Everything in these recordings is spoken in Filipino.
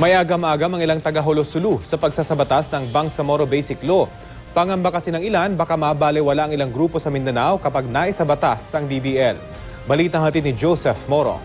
Mayagam-agam ang ilang taga-Holosulu sa pagsasabatas ng Bangsamoro Basic Law. Pangamba kasi ng ilan, baka mabalewala ang ilang grupo sa Mindanao kapag naisabatas ang BBL. Balitang hatid ni Joseph Moro.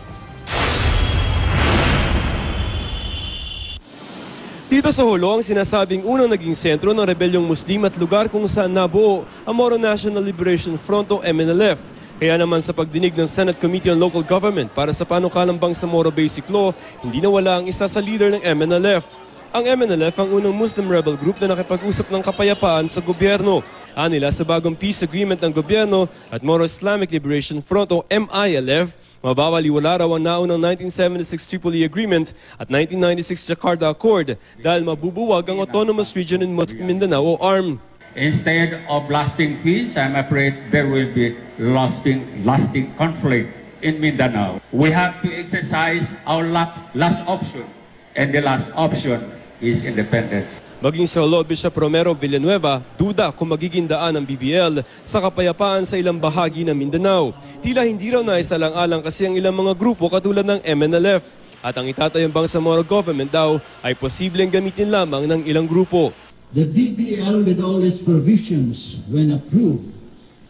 Dito sa Holo ang sinasabing unang naging sentro ng rebelyong Muslim at lugar kung saan nabuo ang Moro National Liberation Front o MNLF. Kaya naman sa pagdinig ng Senate Committee on Local Government para sa panukalang Bangsamoro Basic Law, hindi nawala ang isa sa leader ng MNLF. Ang MNLF ang unang Muslim rebel group na nakipag-usap ng kapayapaan sa gobyerno. Anila sa bagong peace agreement ng gobyerno at Moro Islamic Liberation Front o MILF, mabawaliwala raw ang naunang 1976 Tripoli Agreement at 1996 Jakarta Accord dahil mabubuwag ang Autonomous Region in Mindanao o ARM. Instead of lasting peace, I'm afraid there will be lasting conflict in Mindanao. We have to exercise our last option, and the last option is independence. Maging sa Lord Bishop Romero Villanueva, duda kung magiging daan ng BBL sa kapayapaan sa ilang bahagi ng Mindanao. Tila hindi raw naisalang-alang kasi ang ilang mga grupo katulad ng MNLF. At ang itatayong Bangsamoro government daw ay posibleng gamitin lamang ng ilang grupo. The BBL with all its provisions, when approved,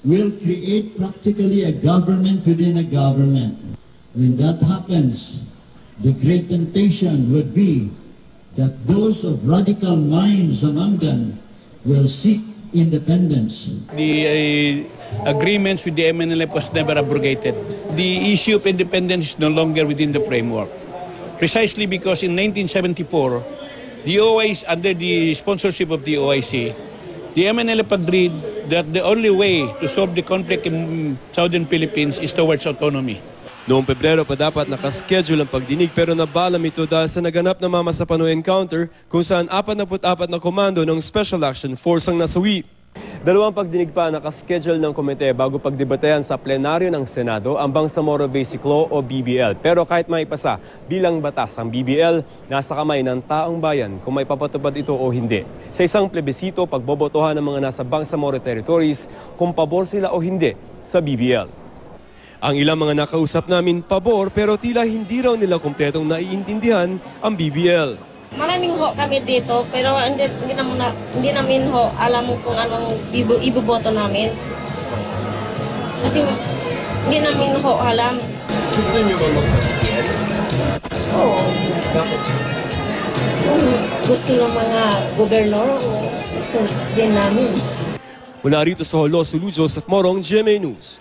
will create practically a government within a government. When that happens, the great temptation would be that those of radical minds among them will seek independence. The agreements with the MNLF was never abrogated. The issue of independence is no longer within the framework. Precisely because in 1974, the OIC, under the sponsorship of the OIC, the MNLF agreed that the only way to solve the conflict in Southern Philippines is towards autonomy. Noong Pebrero pa dapat nakaschedule ang pagdinig pero nabalam ito dahil sa naganap na Mama Sapano encounter kung saan 44 na komando ng Special Action Force ang nasawi. Dalawang pagdinig pa nakaschedule ng komite bago pagdebatehan sa plenaryo ng Senado ang Bangsamoro Basic Law o BBL. Pero kahit maipasa bilang batas ang BBL, nasa kamay ng taong bayan kung may papatupad ito o hindi. Sa isang plebisito, pagbobotohan ng mga nasa Bangsamoro territories kung pabor sila o hindi sa BBL. Ang ilang mga nakausap namin pabor pero tila hindi raw nila kumpletong naiintindihan ang BBL. Maraming ho kami dito pero hindi namin ho alam kung anong iboboto namin. Kasi hindi namin ho alam. Gusto niyo ba mag-BBL? Oo. Bakit? Gusto ng mga gobernador, gusto din namin. Mula rito sa Holosulu, Joseph Morong, GMA News.